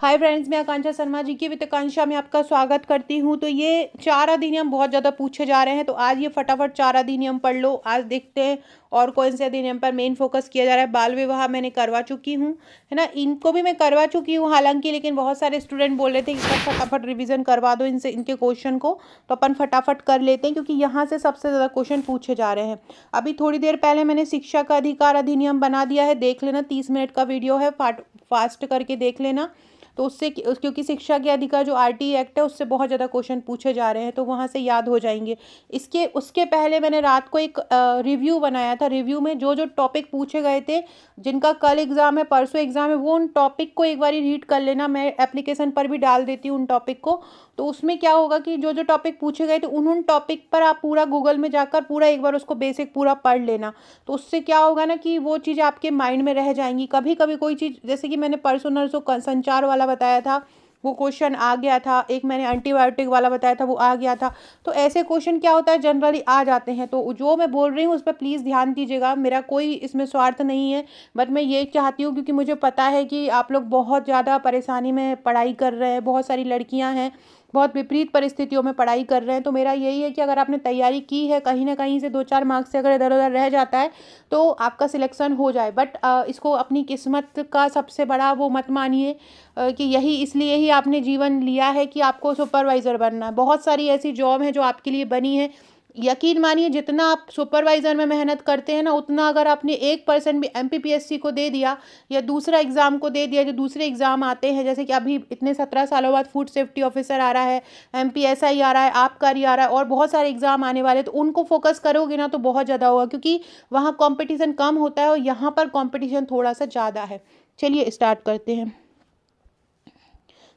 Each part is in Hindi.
हाय फ्रेंड्स, मैं आकांक्षा शर्मा जी की वित्त आकांक्षा में आपका स्वागत करती हूँ। तो ये चार अधिनियम बहुत ज़्यादा पूछे जा रहे हैं, तो आज ये फटाफट चार अधिनियम पढ़ लो। आज देखते हैं और कौन से अधिनियम पर मेन फोकस किया जा रहा है। बाल विवाह मैंने करवा चुकी हूँ, है ना, इनको भी मैं करवा चुकी हूँ हालांकि, लेकिन बहुत सारे स्टूडेंट बोल रहे थे कि सर फटाफट रिविजन करवा दो इनसे, इनके क्वेश्चन को। तो अपन फटाफट कर लेते हैं क्योंकि यहाँ से सबसे ज़्यादा क्वेश्चन पूछे जा रहे हैं। अभी थोड़ी देर पहले मैंने शिक्षा का अधिकार अधिनियम बना दिया है, देख लेना, 30 मिनट का वीडियो है, फास्ट करके देख लेना। तो उससे क्योंकि शिक्षा के अधिकार जो आरटीई एक्ट है उससे बहुत ज़्यादा क्वेश्चन पूछे जा रहे हैं, तो वहाँ से याद हो जाएंगे। इसके उसके पहले मैंने रात को एक रिव्यू बनाया था। रिव्यू में जो जो टॉपिक पूछे गए थे, जिनका कल एग्ज़ाम है, परसों एग्ज़ाम है, वो उन टॉपिक को एक बार रीड कर लेना। मैं एप्लीकेशन पर भी डाल देती हूँ उन टॉपिक को। तो उसमें क्या होगा कि जो जो टॉपिक पूछे गए थे उन टॉपिक पर आप पूरा गूगल में जाकर पूरा एक बार उसको बेसिक पूरा पढ़ लेना। तो उससे क्या होगा ना कि वो चीज़ आपके माइंड में रह जाएंगी। कभी कभी कोई चीज़, जैसे कि मैंने परसों नरसों संचार वाला बताया था, वो क्वेश्चन आ गया था। एक मैंने एंटीबायोटिक वाला बताया था, वो आ गया था। तो ऐसे क्वेश्चन क्या होता है, जनरली आ जाते हैं। तो जो मैं बोल रही हूँ उस पर प्लीज़ ध्यान दीजिएगा। मेरा कोई इसमें स्वार्थ नहीं है, बट मैं ये चाहती हूँ क्योंकि मुझे पता है कि आप लोग बहुत ज़्यादा परेशानी में पढ़ाई कर रहे हैं। बहुत सारी लड़कियाँ हैं, बहुत विपरीत परिस्थितियों में पढ़ाई कर रहे हैं। तो मेरा यही है कि अगर आपने तैयारी की है, कहीं ना कहीं से 2-4 मार्क्स से अगर इधर उधर रह जाता है तो आपका सिलेक्शन हो जाए। बट इसको अपनी किस्मत का सबसे बड़ा वो मत मानिए कि यही इसलिए ही आपने जीवन लिया है कि आपको सुपरवाइज़र बनना है। बहुत सारी ऐसी जॉब है जो आपके लिए बनी है। यकीन मानिए, जितना आप सुपरवाइज़र में मेहनत करते हैं ना, उतना अगर आपने 1% भी एमपीपीएससी को दे दिया या दूसरा एग्ज़ाम को दे दिया, जो दूसरे एग्ज़ाम आते हैं, जैसे कि अभी इतने 17 सालों बाद फूड सेफ्टी ऑफिसर आ रहा है, एमपीएसआई आ रहा है, आबकारी आ रहा है और बहुत सारे एग्ज़ाम आने वाले, तो उनको फोकस करोगे ना तो बहुत ज़्यादा होगा, क्योंकि वहाँ कंपटीशन कम होता है और यहाँ पर कंपटीशन थोड़ा सा ज़्यादा है। चलिए स्टार्ट करते हैं।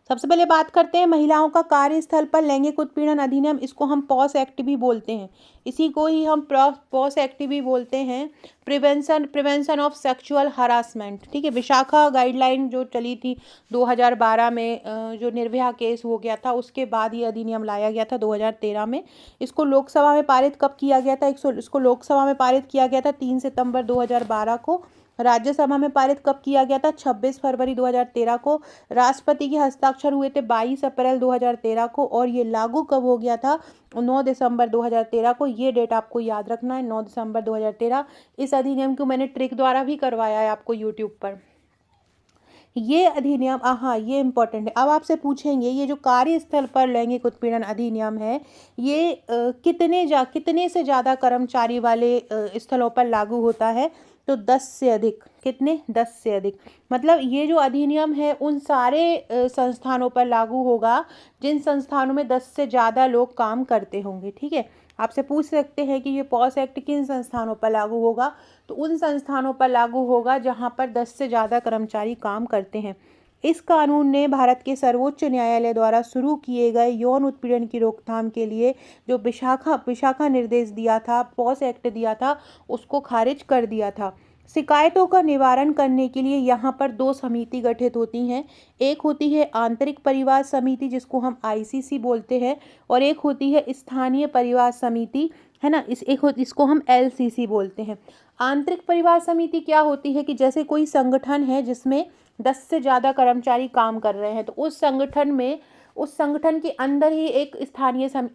सबसे पहले बात करते हैं महिलाओं का कार्यस्थल पर लैंगिक उत्पीड़न अधिनियम। इसको हम पॉस एक्ट भी बोलते हैं, इसी को ही हम पॉस एक्ट भी बोलते हैं, प्रिवेंशन ऑफ सेक्सुअल हरासमेंट। ठीक है, विशाखा गाइडलाइन जो चली थी 2012 में, जो निर्भया केस हो गया था, उसके बाद ये अधिनियम लाया गया था 2013 में। इसको लोकसभा में पारित कब किया गया था? इसको लोकसभा में पारित किया गया था 3 सितंबर 2012 को। राज्यसभा में पारित कब किया गया था? 26 फरवरी 2013 को। राष्ट्रपति के हस्ताक्षर हुए थे 22 अप्रैल 2013 को, और ये लागू कब हो गया था? 9 दिसंबर 2013 को। ये डेट आपको याद रखना है, 9 दिसंबर 2013। इस अधिनियम को मैंने ट्रिक द्वारा भी करवाया है आपको यूट्यूब पर। ये अधिनियम, हाँ ये इम्पोर्टेंट है। अब आपसे पूछेंगे ये जो कार्यस्थल पर लैंगिक उत्पीड़न अधिनियम है, ये कितने से ज़्यादा कर्मचारी वाले स्थलों पर लागू होता है? तो 10 से अधिक। कितने? 10 से अधिक। मतलब ये जो अधिनियम है उन सारे संस्थानों पर लागू होगा जिन संस्थानों में 10 से ज़्यादा लोग काम करते होंगे। ठीक है, आपसे पूछ सकते हैं कि ये पॉस एक्ट किन संस्थानों पर लागू होगा? तो उन संस्थानों पर लागू होगा जहां पर 10 से ज़्यादा कर्मचारी काम करते हैं। इस कानून ने भारत के सर्वोच्च न्यायालय द्वारा शुरू किए गए यौन उत्पीड़न की रोकथाम के लिए जो विशाखा निर्देश दिया था, पॉस एक्ट दिया था, उसको खारिज कर दिया था। शिकायतों का निवारण करने के लिए यहाँ पर 2 समिति गठित होती हैं। एक होती है आंतरिक परिवार समिति, जिसको हम आईसीसी बोलते हैं, और एक होती है स्थानीय परिवार समिति, है ना, इसको हम एलसीसी बोलते हैं। आंतरिक परिवार समिति क्या होती है कि जैसे कोई संगठन है जिसमें 10 से ज़्यादा कर्मचारी काम कर रहे हैं, तो उस संगठन के अंदर ही एक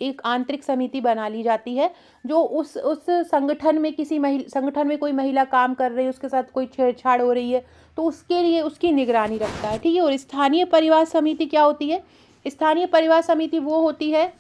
एक आंतरिक समिति बना ली जाती है, जो उस संगठन में संगठन में कोई महिला काम कर रही है, उसके साथ कोई छेड़छाड़ हो रही है, तो उसके लिए उसकी निगरानी रखता है। ठीक है, और स्थानीय परिवार समिति क्या होती है? स्थानीय परिवार समिति वो होती है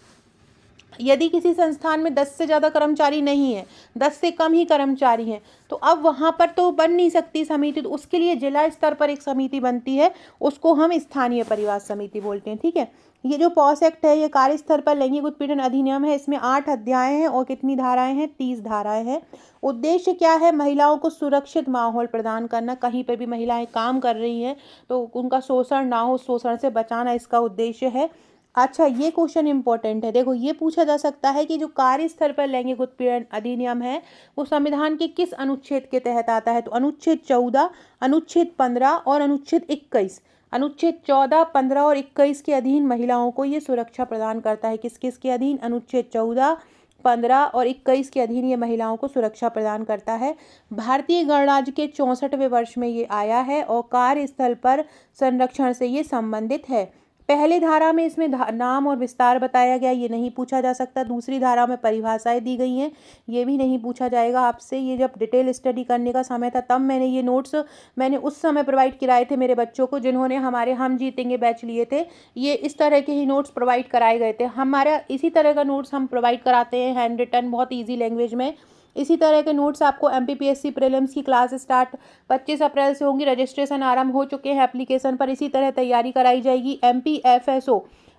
यदि किसी संस्थान में 10 से ज़्यादा कर्मचारी नहीं है, 10 से कम ही कर्मचारी हैं, तो अब वहाँ पर तो बन नहीं सकती समिति, तो उसके लिए जिला स्तर पर एक समिति बनती है, उसको हम स्थानीय परिवार समिति बोलते हैं। ठीक है, ये जो पॉस एक्ट है, ये कार्यस्थल पर लैंगिक उत्पीड़न अधिनियम है। इसमें 8 अध्याय हैं और कितनी धाराएं हैं? 30 धाराएं हैं। उद्देश्य क्या है? महिलाओं को सुरक्षित माहौल प्रदान करना। कहीं पर भी महिलाएं काम कर रही हैं तो उनका शोषण ना हो, शोषण से बचाना इसका उद्देश्य है। अच्छा, ये क्वेश्चन इंपॉर्टेंट है, देखो ये पूछा जा सकता है कि जो कार्यस्थल पर लैंगिक उत्पीड़न अधिनियम है वो संविधान के किस अनुच्छेद के तहत आता है? तो अनुच्छेद 14, अनुच्छेद 15 और अनुच्छेद 21। अनुच्छेद 14, 15 और 21 के अधीन महिलाओं को ये सुरक्षा प्रदान करता है। किस किस के अधीन? अनुच्छेद 14, 15 और 21 के अधीन ये महिलाओं को सुरक्षा प्रदान करता है। भारतीय गणराज्य के 64वें वर्ष में ये आया है और कार्यस्थल पर संरक्षण से ये संबंधित है। पहली धारा में इसमें नाम और विस्तार बताया गया, ये नहीं पूछा जा सकता। दूसरी धारा में परिभाषाएं दी गई हैं, ये भी नहीं पूछा जाएगा आपसे। ये जब डिटेल स्टडी करने का समय था तब मैंने ये नोट्स मैंने उस समय प्रोवाइड कराए थे मेरे बच्चों को जिन्होंने हमारे हम जीतेंगे बैच लिए थे। ये इस तरह के ही नोट्स प्रोवाइड कराए गए थे। हमारा इसी तरह का नोट्स हम प्रोवाइड कराते हैं, हैंड रिटन, बहुत ईजी लैंग्वेज में। इसी तरह के नोट्स आपको MPPSC प्रीलिम्स की क्लास स्टार्ट 25 अप्रैल से होंगी। रजिस्ट्रेशन आरंभ हो चुके हैं एप्लीकेशन पर। इसी तरह तैयारी कराई जाएगी।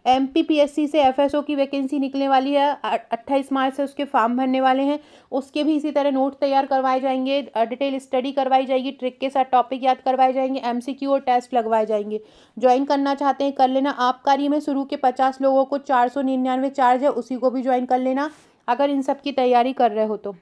MPPSC से FSO की वैकेंसी निकलने वाली है, 28 मार्च से उसके फॉर्म भरने वाले हैं। उसके भी इसी तरह नोट तैयार करवाए जाएंगे, डिटेल स्टडी करवाई जाएगी, ट्रिक के साथ टॉपिक याद करवाए जाएंगे, MCQ और टेस्ट लगवाए जाएंगे। ज्वाइन करना चाहते हैं कर लेना। आबकारी में शुरू के 50 लोगों को 499 चार्ज है, उसी को भी ज्वाइन कर लेना अगर इन सब की तैयारी कर रहे हो तो।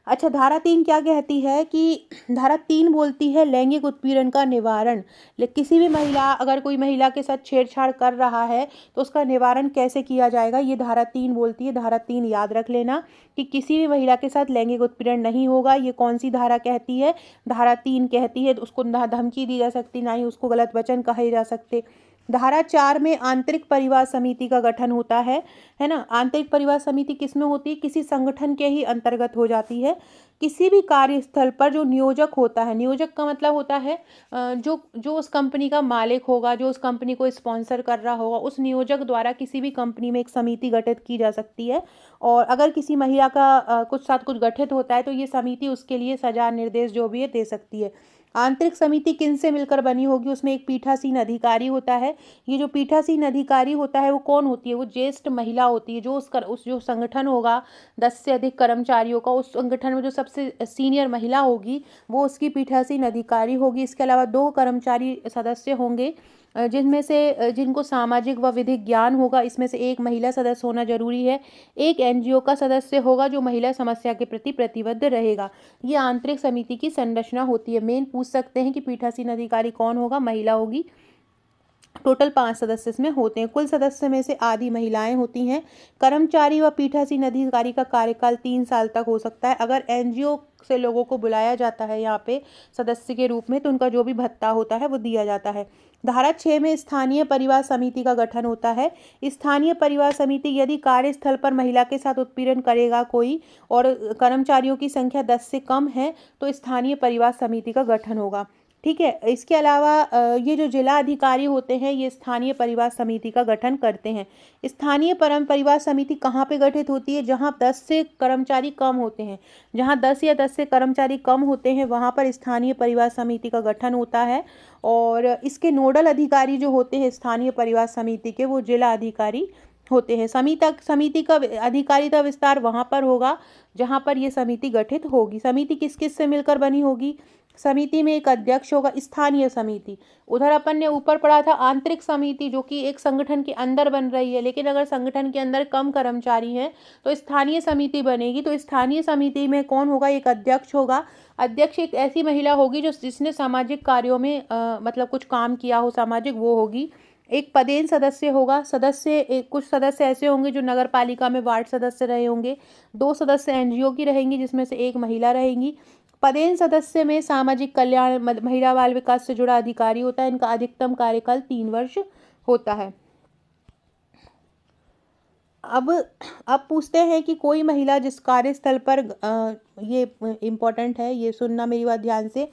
अच्छा, धारा 3 क्या कहती है कि धारा 3 बोलती है लैंगिक उत्पीड़न का निवारण। किसी भी महिला, अगर कोई महिला के साथ छेड़छाड़ कर रहा है तो उसका निवारण कैसे किया जाएगा, ये धारा 3 बोलती है। धारा 3 याद रख लेना कि किसी भी महिला के साथ लैंगिक उत्पीड़न नहीं होगा। ये कौन सी धारा कहती है? धारा 3 कहती है। उसको ना धमकी दी जा सकती, ना ही उसको गलत वचन कहे जा सकते। धारा 4 में आंतरिक परिवार समिति का गठन होता है ना। आंतरिक परिवार समिति किस में होती है? किसी संगठन के ही अंतर्गत हो जाती है। किसी भी कार्यस्थल पर जो नियोजक होता है, नियोजक का मतलब होता है जो उस कंपनी का मालिक होगा, जो उस कंपनी को स्पॉन्सर कर रहा होगा, उस नियोजक द्वारा किसी भी कंपनी में एक समिति गठित की जा सकती है। और अगर किसी महिला का कुछ साथ कुछ गठित होता है तो ये समिति उसके लिए सजा, निर्देश जो भी है दे सकती है। आंतरिक समिति किन से मिलकर बनी होगी? उसमें एक पीठासीन अधिकारी होता है। ये जो पीठासीन अधिकारी होता है वो कौन होती है? वो ज्येष्ठ महिला होती है। उस जो संगठन होगा 10 से अधिक कर्मचारियों का, उस संगठन में जो सबसे सीनियर महिला होगी वो उसकी पीठासीन अधिकारी होगी। इसके अलावा 2 कर्मचारी सदस्य होंगे जिनको सामाजिक व विधिक ज्ञान होगा। इसमें से एक महिला सदस्य होना जरूरी है। एक NGO का सदस्य होगा जो महिला समस्या के प्रति प्रतिबद्ध रहेगा। ये आंतरिक समिति की संरचना होती है। मेन पूछ सकते हैं कि पीठासीन अधिकारी कौन होगा? महिला होगी। टोटल 5 सदस्य इसमें होते हैं। कुल सदस्य में से आधी महिलाएं होती हैं। कर्मचारी व पीठासीन अधिकारी का कार्यकाल 3 साल तक हो सकता है। अगर NGO से लोगों को बुलाया जाता है यहाँ पे सदस्य के रूप में तो उनका जो भी भत्ता होता है वो दिया जाता है। धारा 6 में स्थानीय परिवार समिति का गठन होता है। स्थानीय परिवार समिति यदि कार्यस्थल पर महिला के साथ उत्पीड़न करेगा कोई और कर्मचारियों की संख्या 10 से कम है तो स्थानीय परिवार समिति का गठन होगा। ठीक है। इसके अलावा ये जो जिला अधिकारी होते हैं ये स्थानीय परिवार समिति का गठन करते हैं। स्थानीय परिवार समिति कहाँ पे गठित होती है? जहाँ 10 से कर्मचारी कम होते हैं। जहाँ 10 या 10 से कर्मचारी कम होते हैं वहाँ पर स्थानीय परिवार समिति का गठन होता है। और इसके नोडल अधिकारी जो होते हैं स्थानीय परिवार समिति के वो जिला अधिकारी होते हैं। समिति का अधिकारिता विस्तार वहाँ पर होगा जहाँ पर ये समिति गठित होगी। समिति किस किस से मिलकर बनी होगी? समिति में एक अध्यक्ष होगा। स्थानीय समिति, उधर अपन ने ऊपर पढ़ा था आंतरिक समिति जो कि एक संगठन के अंदर बन रही है, लेकिन अगर संगठन के अंदर कम कर्मचारी हैं तो स्थानीय समिति बनेगी। तो स्थानीय समिति में कौन होगा? एक अध्यक्ष होगा। अध्यक्ष एक ऐसी महिला होगी जिसने सामाजिक कार्यों में मतलब कुछ काम किया हो सामाजिक, वो होगी। एक पदेन सदस्य होगा। कुछ सदस्य ऐसे होंगे जो नगर पालिका में वार्ड सदस्य रहे होंगे। 2 सदस्य NGO की रहेंगी जिसमें से एक महिला रहेंगी। पदेन सदस्य में सामाजिक कल्याण, महिला बाल विकास से जुड़ा अधिकारी होता है। इनका अधिकतम कार्यकाल 3 वर्ष होता है। अब पूछते हैं कि कोई महिला जिस कार्यस्थल पर ये इम्पोर्टेंट है, ये सुनना मेरी बात ध्यान से।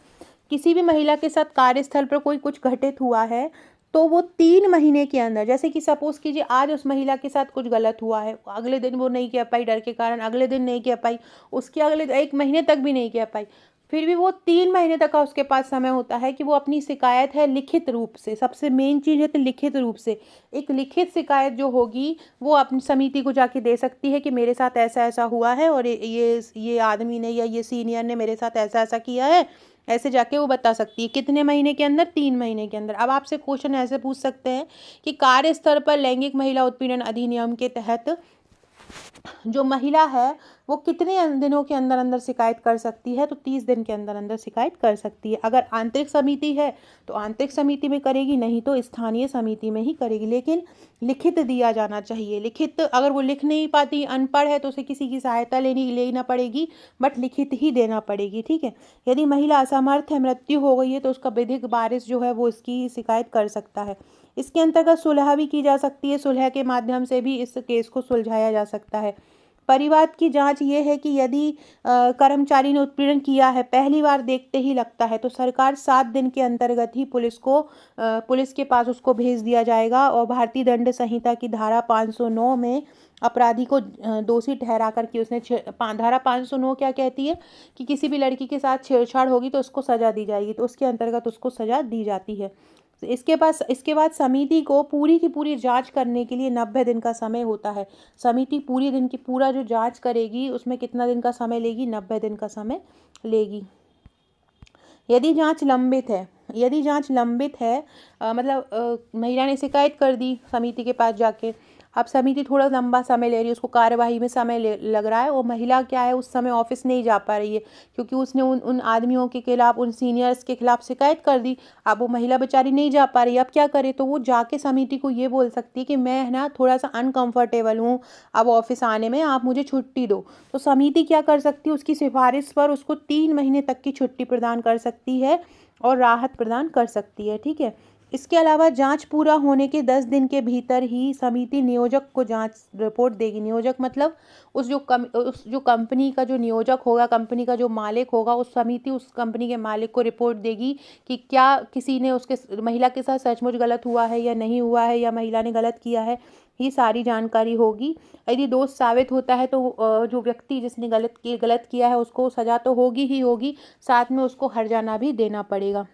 किसी भी महिला के साथ कार्यस्थल पर कोई कुछ घटित हुआ है तो वो 3 महीने के अंदर, जैसे कि सपोज कीजिए आज उस महिला के साथ कुछ गलत हुआ है, अगले दिन वो नहीं कह पाई डर के कारण, अगले दिन नहीं कह पाई, उसके अगले 1 महीने तक भी नहीं कह पाई, फिर भी वो 3 महीने तक का उसके पास समय होता है कि वो अपनी शिकायत है लिखित रूप से, सबसे मेन चीज़ है तो लिखित रूप से एक लिखित शिकायत जो होगी वो अपनी समिति को जाके दे सकती है कि मेरे साथ ऐसा ऐसा हुआ है और ये आदमी ने या ये सीनियर ने मेरे साथ ऐसा ऐसा किया है, ऐसे जाके वो बता सकती है। कितने महीने के अंदर? 3 महीने के अंदर। अब आपसे क्वेश्चन ऐसे पूछ सकते हैं कि कार्यस्थल पर लैंगिक महिला उत्पीड़न अधिनियम के तहत जो महिला है वो कितने दिनों के अंदर अंदर शिकायत कर सकती है? तो 30 दिन के अंदर अंदर शिकायत कर सकती है। अगर आंतरिक समिति है तो आंतरिक समिति में करेगी, नहीं तो स्थानीय समिति में ही करेगी। लेकिन लिखित दिया जाना चाहिए। लिखित, अगर वो लिख नहीं पाती, अनपढ़ है, तो उसे किसी की सहायता लेना पड़ेगी, बट लिखित ही देना पड़ेगी। ठीक है। यदि महिला असमर्थ है, मृत्यु हो गई है, तो उसका विधिक वारिस जो है वो इसकी शिकायत कर सकता है। इसके अंतर्गत सुलह भी की जा सकती है। सुलह के माध्यम से भी इस केस को सुलझाया जा सकता है। परिवाद की जांच ये है कि यदि कर्मचारी ने उत्पीड़न किया है, पहली बार देखते ही लगता है, तो सरकार 7 दिन के अंतर्गत ही पुलिस के पास उसको भेज दिया जाएगा। और भारतीय दंड संहिता की धारा 509 में अपराधी को दोषी ठहरा करके उसने धारा 509 क्या कहती है कि किसी भी लड़की के साथ छेड़छाड़ होगी तो उसको सजा दी जाएगी, तो उसके अंतर्गत उसको सजा दी जाती है। तो इसके बाद समिति को पूरी की पूरी जांच करने के लिए 90 दिन का समय होता है। समिति पूरा जो जांच करेगी उसमें कितना दिन का समय लेगी? 90 दिन का समय लेगी। यदि जांच लंबित है, महिला ने शिकायत कर दी समिति के पास जाके, अब समिति थोड़ा लंबा समय ले रही है, उसको कार्यवाही में समय लग रहा है, और महिला क्या है उस समय ऑफिस नहीं जा पा रही है क्योंकि उसने उन आदमियों के खिलाफ, उन सीनियर्स के खिलाफ शिकायत कर दी। अब वो महिला बेचारी नहीं जा पा रही है, अब क्या करे? तो वो जाके समिति को ये बोल सकती है कि मैं ना थोड़ा सा अनकंफर्टेबल हूँ अब ऑफिस आने में, आप मुझे छुट्टी दो। तो समिति क्या कर सकती है? उसकी सिफारिश पर उसको 3 महीने तक की छुट्टी प्रदान कर सकती है और राहत प्रदान कर सकती है। ठीक है। इसके अलावा जांच पूरा होने के 10 दिन के भीतर ही समिति नियोजक को जांच रिपोर्ट देगी। नियोजक मतलब उस जो कंपनी का जो नियोजक होगा, कंपनी का जो मालिक होगा, उस समिति उस कंपनी के मालिक को रिपोर्ट देगी कि क्या किसी ने उसके महिला के साथ सचमुच गलत हुआ है या नहीं हुआ है, या महिला ने गलत किया है, ये सारी जानकारी होगी। यदि दोष साबित होता है तो जो व्यक्ति जिसने गलत किया है उसको सजा तो होगी ही होगी, साथ में उसको हर्जाना भी देना पड़ेगा।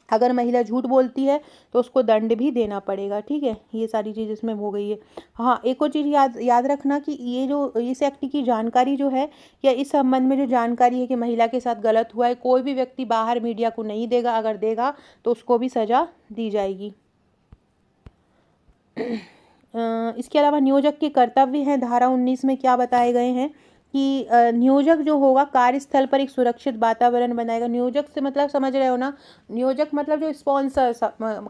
अगर महिला झूठ बोलती है तो उसको दंड भी देना पड़ेगा। ठीक है। ये सारी चीज़ इसमें हो गई है। हाँ, एक और चीज़ याद रखना कि ये जो इस एक्ट की जानकारी जो है, या इस संबंध में जो जानकारी है कि महिला के साथ गलत हुआ है, कोई भी व्यक्ति बाहर मीडिया को नहीं देगा। अगर देगा तो उसको भी सजा दी जाएगी। इसके अलावा नियोजक के कर्तव्य हैं। धारा 19 में क्या बताए गए हैं कि नियोजक जो होगा कार्यस्थल पर एक सुरक्षित वातावरण बनाएगा। नियोजक से मतलब समझ रहे हो ना? नियोजक मतलब जो स्पॉन्सर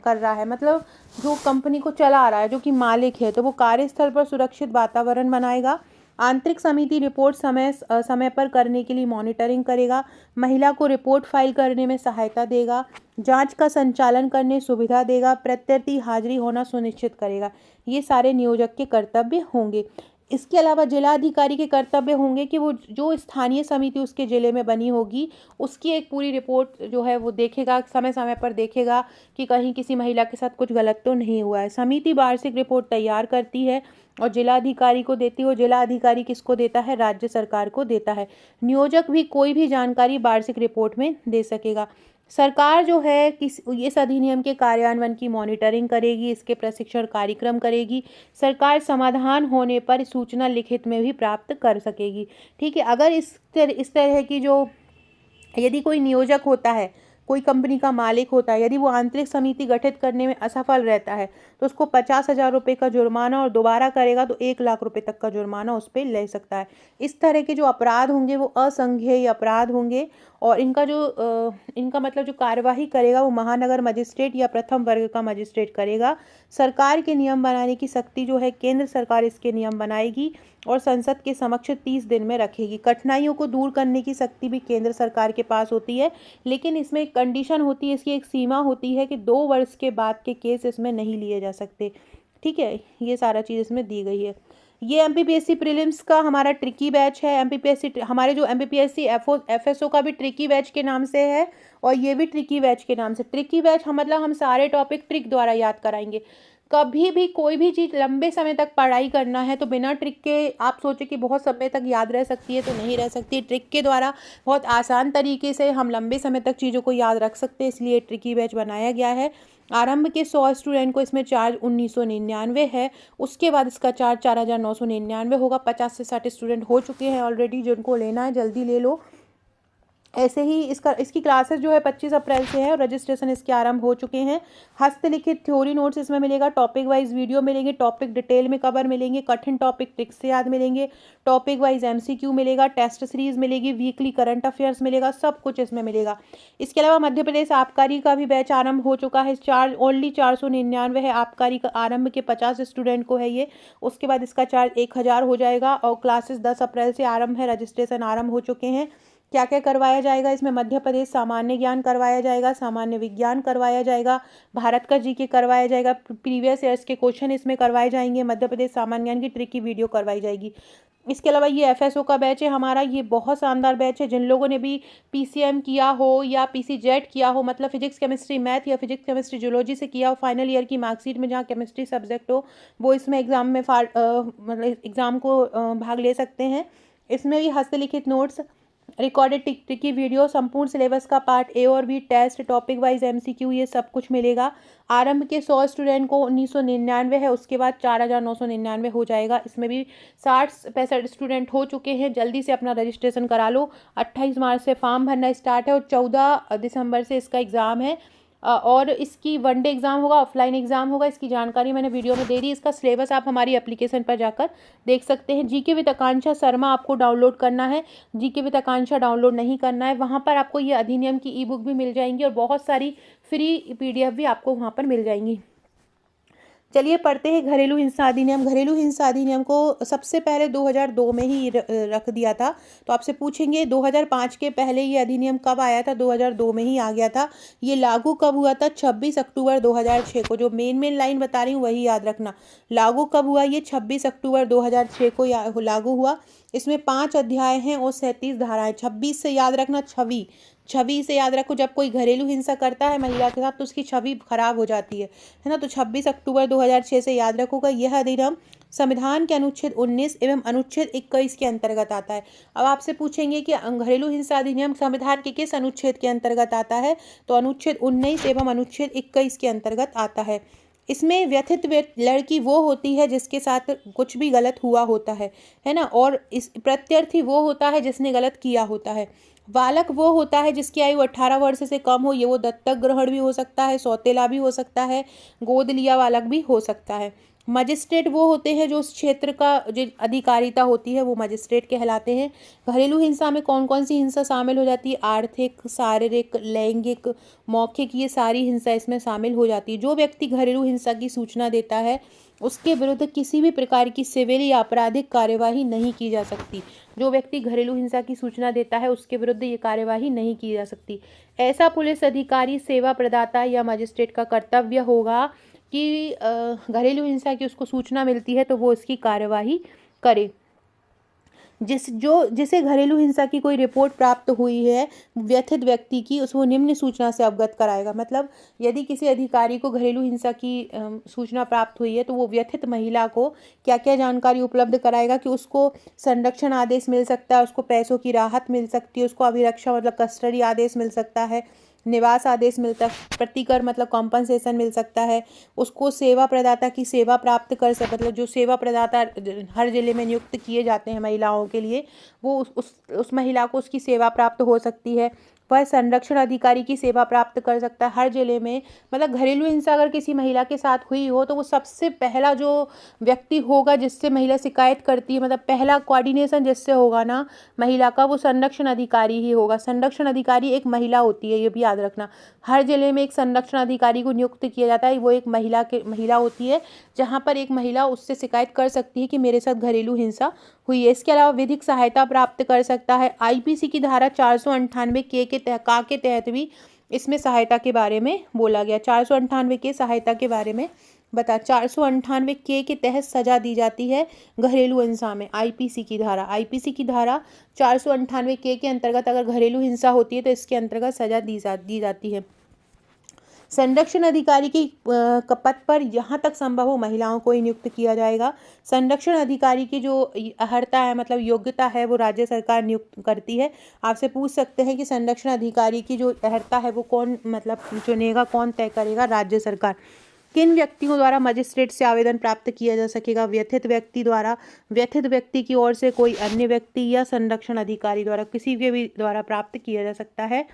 कर रहा है, मतलब जो कंपनी को चला रहा है, जो कि मालिक है, तो वो कार्यस्थल पर सुरक्षित वातावरण बनाएगा। आंतरिक समिति रिपोर्ट समय पर करने के लिए मॉनिटरिंग करेगा। महिला को रिपोर्ट फाइल करने में सहायता देगा। जांच का संचालन करने सुविधा देगा। प्रत्यर्थी हाजिरी होना सुनिश्चित करेगा। ये सारे नियोजक के कर्तव्य होंगे। इसके अलावा जिलाधिकारी के कर्तव्य होंगे कि वो जो स्थानीय समिति उसके ज़िले में बनी होगी उसकी एक पूरी रिपोर्ट जो है वो देखेगा, समय समय पर देखेगा कि कहीं किसी महिला के साथ कुछ गलत तो नहीं हुआ है। समिति वार्षिक रिपोर्ट तैयार करती है और जिलाधिकारी को देती है। और जिलाधिकारी किसको देता है? राज्य सरकार को देता है। नियोजक भी कोई भी जानकारी वार्षिक रिपोर्ट में दे सकेगा। सरकार जो है इस अधिनियम के कार्यान्वयन की मॉनिटरिंग करेगी, इसके प्रशिक्षण कार्यक्रम करेगी। सरकार समाधान होने पर सूचना लिखित में भी प्राप्त कर सकेगी। ठीक है। अगर इस तरह की यदि कोई नियोजक होता है, कोई कंपनी का मालिक होता है, यदि वो आंतरिक समिति गठित करने में असफल रहता है तो उसको 50,000 रुपये का जुर्माना, और दोबारा करेगा तो 1 लाख रुपए तक का जुर्माना उस पर ले सकता है। इस तरह के जो अपराध होंगे वो असंज्ञेय अपराध होंगे, और इनका मतलब जो कार्यवाही करेगा वो महानगर मजिस्ट्रेट या प्रथम वर्ग का मजिस्ट्रेट करेगा। सरकार के नियम बनाने की शक्ति जो है केंद्र सरकार इसके नियम बनाएगी और संसद के समक्ष 30 दिन में रखेगी। कठिनाइयों को दूर करने की शक्ति भी केंद्र सरकार के पास होती है, लेकिन इसमें एक कंडीशन होती है, इसकी एक सीमा होती है कि 2 वर्ष के बाद के केस इसमें नहीं लिए जा सकते। ठीक है। ये सारा चीज़ इसमें दी गई है। ये एमपीपीएससी प्रीलिम्स का हमारा ट्रिकी बैच है। हमारे जो एमपीपीएससी एफएसओ का भी ट्रिकी बैच के नाम से है, और ये भी ट्रिकी बैच के नाम से। ट्रिकी बैच मतलब हम सारे टॉपिक ट्रिक द्वारा याद कराएंगे। कभी भी कोई भी चीज़ लंबे समय तक पढ़ाई करना है तो बिना ट्रिक के आप सोचे कि बहुत समय तक याद रह सकती है, तो नहीं रह सकती। ट्रिक के द्वारा बहुत आसान तरीके से हम लंबे समय तक चीज़ों को याद रख सकते हैं, इसलिए ट्रिकी बैच बनाया गया है। आरंभ के 100 स्टूडेंट को इसमें चार्ज 1999 है। उसके बाद इसका चार्ज 4,999 होगा। 50 से 60 स्टूडेंट हो चुके हैं ऑलरेडी। जिनको लेना है जल्दी ले लो। ऐसे ही इसकी क्लासेस जो है 25 अप्रैल से है और रजिस्ट्रेशन इसके आरंभ हो चुके हैं। हस्तलिखित थ्योरी नोट्स इसमें मिलेगा, टॉपिक वाइज वीडियो मिलेंगे, टॉपिक डिटेल में कवर मिलेंगे, कठिन टॉपिक ट्रिक्स से याद मिलेंगे, टॉपिक वाइज एमसीक्यू मिलेगा, टेस्ट सीरीज मिलेगी, वीकली करंट अफेयर्स मिलेगा, सब कुछ इसमें मिलेगा। इसके अलावा मध्य प्रदेश आबकारी का भी बैच आरंभ हो चुका है। चार्ज ओनली 499 है। आबकारी का आरंभ के 50 स्टूडेंट को है ये। उसके बाद इसका चार्ज 1000 हो जाएगा और क्लासेस 10 अप्रैल से आरंभ है, रजिस्ट्रेशन आरंभ हो चुके हैं। क्या क्या करवाया जाएगा इसमें? मध्य प्रदेश सामान्य ज्ञान करवाया जाएगा, सामान्य विज्ञान करवाया जाएगा, भारत का जीके करवाया जाएगा, प्रीवियस ईयर्स के क्वेश्चन इसमें करवाए जाएंगे, मध्य प्रदेश सामान्य ज्ञान की ट्रिक की वीडियो करवाई जाएगी। इसके अलावा ये एफएसओ का बैच है हमारा। ये बहुत शानदार बैच है। जिन लोगों ने भी पीसीएम किया हो या पीसीजेड किया हो, मतलब फिजिक्स केमिस्ट्री मैथ या फिजिक्स केमिस्ट्री जूलॉजी से किया हो, फाइनल ईयर की मार्कशीट में जहाँ केमिस्ट्री सब्जेक्ट हो, वो इसमें एग्जाम में मतलब एग्जाम को भाग ले सकते हैं। इसमें भी हस्तलिखित नोट्स, रिकॉर्डेड टिक की वीडियो, संपूर्ण सिलेबस का पार्ट ए और B, test, topic wise MCQ, ये सब कुछ मिलेगा। आरंभ के 100 स्टूडेंट को 1999 है, उसके बाद 4999 हो जाएगा। इसमें भी 60-65 स्टूडेंट हो चुके हैं। जल्दी से अपना रजिस्ट्रेशन करा लो। 28 मार्च से फॉर्म भरना स्टार्ट है और 14 दिसंबर से इसका एग्ज़ाम है। और इसकी वनडे एग्ज़ाम होगा, ऑफलाइन एग्ज़ाम होगा। इसकी जानकारी मैंने वीडियो में दे दी। इसका सिलेबस आप हमारी एप्लीकेशन पर जाकर देख सकते हैं। जीके विद आकांक्षा शर्मा आपको डाउनलोड करना है। जीके विद आकांक्षा डाउनलोड नहीं करना है। वहाँ पर आपको ये अधिनियम की ई बुक भी मिल जाएंगी और बहुत सारी फ्री PDF भी आपको वहाँ पर मिल जाएंगी। चलिए पढ़ते हैं घरेलू हिंसा अधिनियम। घरेलू हिंसा अधिनियम को सबसे पहले 2002 में ही रख दिया था। तो आपसे पूछेंगे 2005 के पहले ये अधिनियम कब आया था? 2002 में ही आ गया था। ये लागू कब हुआ था? 26 अक्टूबर 2006 को। जो मेन लाइन बता रही हूँ वही याद रखना। लागू कब हुआ? ये 26 अक्टूबर 2006 को लागू हुआ। इसमें 5 अध्याय हैं और 37 धाराएं। 26 से याद रखना, छवि से याद रखो। जब कोई घरेलू हिंसा करता है महिला के साथ तो उसकी छवि खराब हो जाती है ना। तो 26 अक्टूबर 2006 से याद रखोगा। यह अधिनियम संविधान के अनुच्छेद 19 एवं अनुच्छेद 21 के अंतर्गत आता है। अब आपसे पूछेंगे कि घरेलू हिंसा अधिनियम संविधान के किस अनुच्छेद के अंतर्गत आता है? तो अनुच्छेद 19 एवं अनुच्छेद 21 के अंतर्गत आता है। इसमें व्यथित लड़की वो होती है जिसके साथ कुछ भी गलत हुआ होता है ना। और इस प्रत्यर्थी वो होता है जिसने गलत किया होता है। बालक वो होता है जिसकी आयु 18 वर्ष से कम हो। ये वो दत्तक ग्रहण भी हो सकता है, सौतेला भी हो सकता है, गोद लिया बालक भी हो सकता है। मजिस्ट्रेट वो होते हैं जो उस क्षेत्र का जो अधिकारिता होती है वो मजिस्ट्रेट कहलाते हैं। घरेलू हिंसा में कौन कौन सी हिंसा शामिल हो जाती है? आर्थिक, शारीरिक, लैंगिक, मौखिक, ये सारी हिंसा इसमें शामिल हो जाती है। जो व्यक्ति घरेलू हिंसा की सूचना देता है उसके विरुद्ध किसी भी प्रकार की सिविल या आपराधिक कार्यवाही नहीं की जा सकती। जो व्यक्ति घरेलू हिंसा की सूचना देता है उसके विरुद्ध ये कार्यवाही नहीं की जा सकती। ऐसा पुलिस अधिकारी, सेवा प्रदाता या मजिस्ट्रेट का कर्तव्य होगा कि घरेलू हिंसा की उसको सूचना मिलती है तो वो इसकी कार्यवाही करे। जिसे घरेलू हिंसा की कोई रिपोर्ट प्राप्त हुई है व्यथित व्यक्ति की, उसको निम्न सूचना से अवगत कराएगा। मतलब यदि किसी अधिकारी को घरेलू हिंसा की सूचना प्राप्त हुई है तो वो व्यथित महिला को क्या क्या जानकारी उपलब्ध कराएगा कि उसको संरक्षण आदेश मिल सकता है, उसको पैसों की राहत मिल सकती है, उसको अभिरक्षा मतलब कस्टडी आदेश मिल सकता है, निवास आदेश मिलता है, प्रतिकर मतलब कॉम्पनसेशन मिल सकता है, उसको सेवा प्रदाता की सेवा प्राप्त कर सकता, मतलब जो सेवा प्रदाता हर जिले में नियुक्त किए जाते हैं महिलाओं के लिए, वो उस महिला को उसकी सेवा प्राप्त हो सकती है। वह संरक्षण अधिकारी की सेवा प्राप्त कर सकता है हर जिले में। मतलब घरेलू हिंसा अगर किसी महिला के साथ हुई हो तो वो सबसे पहला जो व्यक्ति होगा जिससे महिला शिकायत करती है, मतलब पहला कोऑर्डिनेशन जिससे होगा ना महिला का, वो संरक्षण अधिकारी ही होगा। संरक्षण अधिकारी एक महिला होती है, ये भी याद रखना। हर जिले में एक संरक्षण अधिकारी को नियुक्त किया जाता है, वो एक महिला होती है, जहाँ पर एक महिला उससे शिकायत कर सकती है कि मेरे साथ घरेलू हिंसा हुई है। इसके अलावा विधिक सहायता प्राप्त कर सकता है। आईपीसी की धारा 498 के तहत भी इसमें सहायता के बारे में बोला गया। 498 के सहायता के बारे में 498 के तहत सजा दी जाती है घरेलू हिंसा में। आईपीसी की धारा 498 के अंतर्गत अगर घरेलू हिंसा होती है तो इसके अंतर्गत सजा दी जाती है। संरक्षण अधिकारी की पद पर जहाँ तक संभव हो महिलाओं को ही नियुक्त किया जाएगा। संरक्षण अधिकारी की जो अर्हता है मतलब योग्यता है वो राज्य सरकार नियुक्त करती है। आपसे पूछ सकते हैं कि संरक्षण अधिकारी की जो अर्हता है वो कौन मतलब चुनेगा, कौन तय करेगा? राज्य सरकार। किन व्यक्तियों द्वारा मजिस्ट्रेट से आवेदन प्राप्त किया जा सकेगा? व्यथित व्यक्ति द्वारा, व्यथित व्यक्ति की ओर से कोई अन्य व्यक्ति, या संरक्षण अधिकारी द्वारा, किसी के भी द्वारा प्राप्त किया जा सकता है।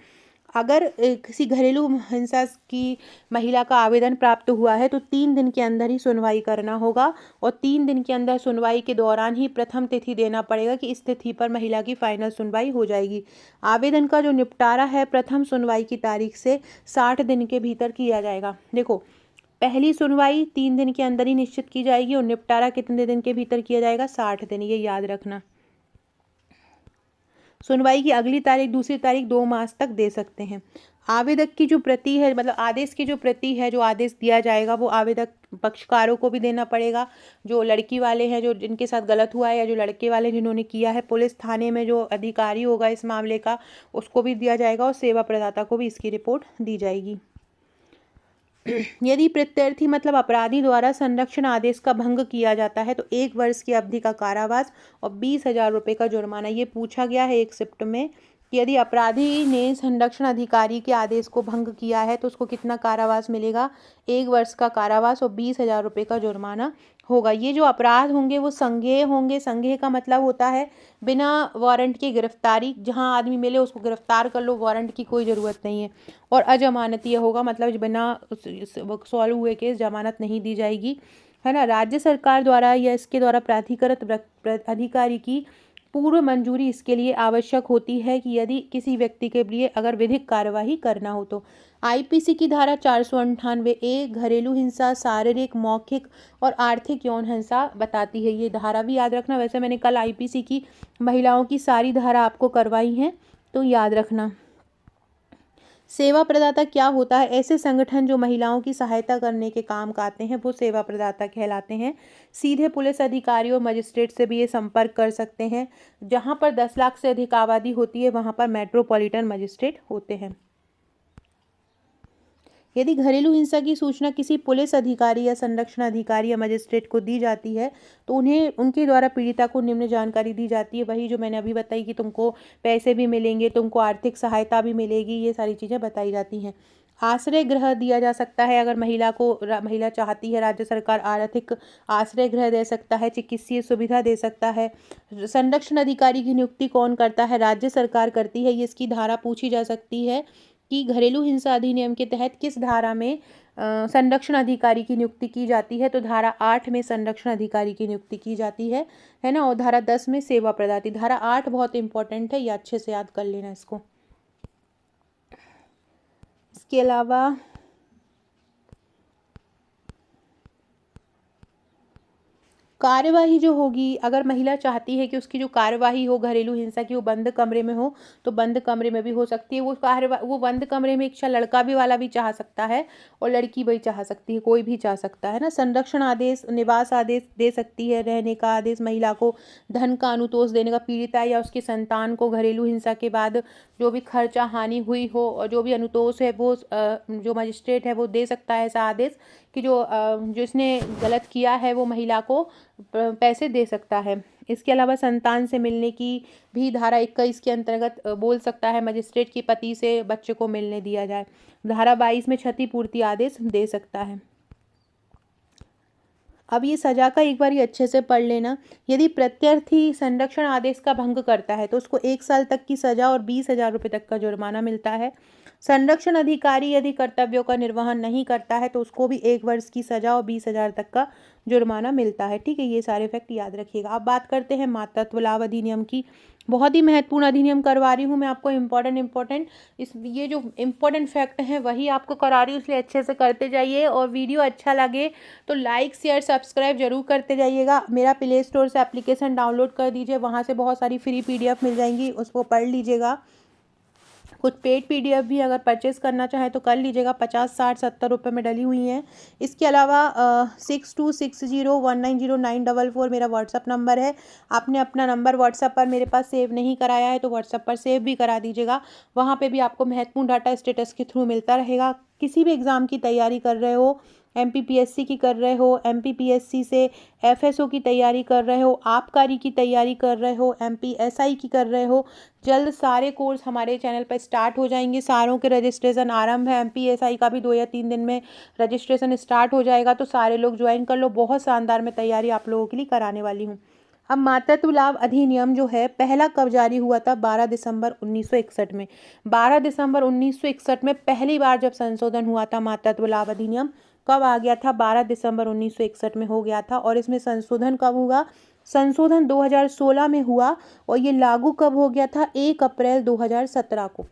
अगर किसी घरेलू हिंसा की महिला का आवेदन प्राप्त हुआ है तो 3 दिन के अंदर ही सुनवाई करना होगा, और 3 दिन के अंदर सुनवाई के दौरान ही प्रथम तिथि देना पड़ेगा कि इस तिथि पर महिला की फाइनल सुनवाई हो जाएगी। आवेदन का जो निपटारा है प्रथम सुनवाई की तारीख से 60 दिन के भीतर किया जाएगा। देखो, पहली सुनवाई 3 दिन के अंदर ही निश्चित की जाएगी और निपटारा कितने दिन के भीतर किया जाएगा? 60 दिन, ये याद रखना। सुनवाई की अगली तारीख, दूसरी तारीख 2 मास तक दे सकते हैं। आवेदक की जो प्रति है, मतलब आदेश की जो प्रति है, जो आदेश दिया जाएगा वो आवेदक पक्षकारों को भी देना पड़ेगा। जो लड़की वाले हैं, जो जिनके साथ गलत हुआ है, या जो लड़के वाले जिन्होंने किया है, पुलिस थाने में जो अधिकारी होगा इस मामले का, उसको भी दिया जाएगा, और सेवा प्रदाता को भी इसकी रिपोर्ट दी जाएगी। यदि प्रत्यर्थी मतलब अपराधी द्वारा संरक्षण आदेश का भंग किया जाता है तो 1 वर्ष की अवधि का कारावास और 20,000 रुपये का जुर्माना। ये पूछा गया है एक शिफ्ट में कि यदि अपराधी ने संरक्षण अधिकारी के आदेश को भंग किया है तो उसको कितना कारावास मिलेगा? 1 वर्ष का कारावास और 20,000 रुपये का जुर्माना होगा। ये जो अपराध होंगे वो संज्ञेय होंगे। संज्ञेय का मतलब होता है बिना वारंट की गिरफ्तारी, जहां आदमी मिले उसको गिरफ्तार कर लो, वारंट की कोई ज़रूरत नहीं है। और अजमानतीय होगा, मतलब बिना सॉल्व हुए केस जमानत नहीं दी जाएगी, है ना। राज्य सरकार द्वारा या इसके द्वारा प्राधिकृत अधिकारी की पूर्व मंजूरी इसके लिए आवश्यक होती है कि यदि किसी व्यक्ति के लिए अगर विधिक कार्यवाही करना हो तो। आईपीसी की धारा 498A घरेलू हिंसा, शारीरिक, मौखिक और आर्थिक यौन हिंसा बताती है। ये धारा भी याद रखना। वैसे मैंने कल आईपीसी की महिलाओं की सारी धारा आपको करवाई हैं, तो याद रखना। सेवा प्रदाता क्या होता है? ऐसे संगठन जो महिलाओं की सहायता करने के काम आते हैं वो सेवा प्रदाता कहलाते हैं। सीधे पुलिस अधिकारी और मजिस्ट्रेट से भी ये संपर्क कर सकते हैं। जहां पर 10 लाख से अधिक आबादी होती है वहां पर मेट्रोपॉलिटन मजिस्ट्रेट होते हैं। यदि घरेलू हिंसा की सूचना किसी पुलिस अधिकारी या संरक्षण अधिकारी या मजिस्ट्रेट को दी जाती है तो उन्हें उनके द्वारा पीड़िता को निम्न जानकारी दी जाती है। वही जो मैंने अभी बताई कि तुमको पैसे भी मिलेंगे, तुमको आर्थिक सहायता भी मिलेगी, ये सारी चीज़ें बताई जाती हैं। आश्रय गृह दिया जा सकता है अगर महिला चाहती है। राज्य सरकार आर्थिक आश्रय गृह दे सकता है, चिकित्सीय सुविधा दे सकता है। संरक्षण अधिकारी की नियुक्ति कौन करता है? राज्य सरकार करती है। ये इसकी धारा पूछी जा सकती है कि घरेलू हिंसा अधिनियम के तहत किस धारा में संरक्षण अधिकारी की नियुक्ति की जाती है? तो धारा 8 में संरक्षण अधिकारी की नियुक्ति की जाती है ना। और धारा 10 में सेवा प्रदाती। धारा 8 बहुत इंपॉर्टेंट है, ये अच्छे से याद कर लेना इसको। इसके अलावा कार्यवाही जो होगी, अगर महिला चाहती है कि उसकी जो कार्यवाही हो घरेलू हिंसा की वो बंद कमरे में हो तो बंद कमरे में भी हो सकती है। वो बंद कमरे में इच्छा लड़का भी वाला भी चाह सकता है और लड़की भी चाह सकती है, कोई भी चाह सकता है ना। संरक्षण आदेश, निवास आदेश दे सकती है, रहने का आदेश, महिला को धन का अनुतोष देने का, पीड़िता या उसकी संतान को घरेलू हिंसा के बाद जो भी खर्चा हानि हुई हो और जो भी अनुतोष है वो जो मजिस्ट्रेट है वो दे सकता है ऐसा आदेश कि जिसने गलत किया है वो महिला को पैसे दे सकता है। इसके अलावा संतान से मिलने की भी धारा 21 के अंतर्गत बोल सकता है मजिस्ट्रेट की पति से बच्चे को मिलने दिया जाए। धारा 22 में क्षतिपूर्ति आदेश दे सकता है। अब ये सजा का एक बार ये अच्छे से पढ़ लेना। यदि प्रत्यर्थी संरक्षण आदेश का भंग करता है तो उसको 1 साल तक की सजा और 20,000 रुपये तक का जुर्माना मिलता है। संरक्षण अधिकारी यदि कर्तव्यों का निर्वहन नहीं करता है तो उसको भी 1 वर्ष की सजा और 20,000 तक का जुर्माना मिलता है। ठीक है, ये सारे फैक्ट याद रखिएगा। अब बात करते हैं मातृत्व लाभ अधिनियम की। बहुत ही महत्वपूर्ण अधिनियम करवा रही हूँ मैं आपको, इम्पोर्टेंट ये जो इम्पोर्टेंट फैक्ट हैं वही आपको करा रही हूँ, इसलिए अच्छे से करते जाइए। और वीडियो अच्छा लगे तो लाइक शेयर सब्सक्राइब जरूर करते जाइएगा। मेरा प्ले स्टोर से एप्लीकेशन डाउनलोड कर दीजिए, वहाँ से बहुत सारी फ्री PDF मिल जाएंगी, उसको पढ़ लीजिएगा। कुछ पेड PDF भी अगर परचेज़ करना चाहें तो कर लीजिएगा, 50, 60, 70 रुपये में डली हुई हैं। इसके अलावा 6260190944 मेरा व्हाट्सअप नंबर है। आपने अपना नंबर व्हाट्सअप पर मेरे पास सेव नहीं कराया है तो व्हाट्सअप पर सेव भी करा दीजिएगा। वहाँ पे भी आपको महत्वपूर्ण डाटा स्टेटस के थ्रू मिलता रहेगा। किसी भी एग्ज़ाम की तैयारी कर रहे हो एमपीपीएससी की कर रहे हो, एमपीपीएससी से एफएसओ की तैयारी कर रहे हो, आबकारी की तैयारी कर रहे हो, एमपीएसआई की कर रहे हो, जल्द सारे कोर्स हमारे चैनल पर स्टार्ट हो जाएंगे। सारों के रजिस्ट्रेशन आरंभ है। एमपीएसआई का भी 2 या 3 दिन में रजिस्ट्रेशन स्टार्ट हो जाएगा, तो सारे लोग ज्वाइन कर लो। बहुत शानदार मैं तैयारी आप लोगों के लिए कराने वाली हूँ। अब मातृत्व लाभ अधिनियम जो है पहला कब जारी हुआ था? 12 दिसंबर 1961 में। 12 दिसंबर 1961 में पहली बार जब संशोधन हुआ था मातृत्व लाभ अधिनियम, कब आ गया था? 12 दिसंबर 1961 में हो गया था। और इसमें संशोधन कब हुआ? संशोधन 2016 में हुआ और ये लागू कब हो गया था? 1 अप्रैल 2017 को।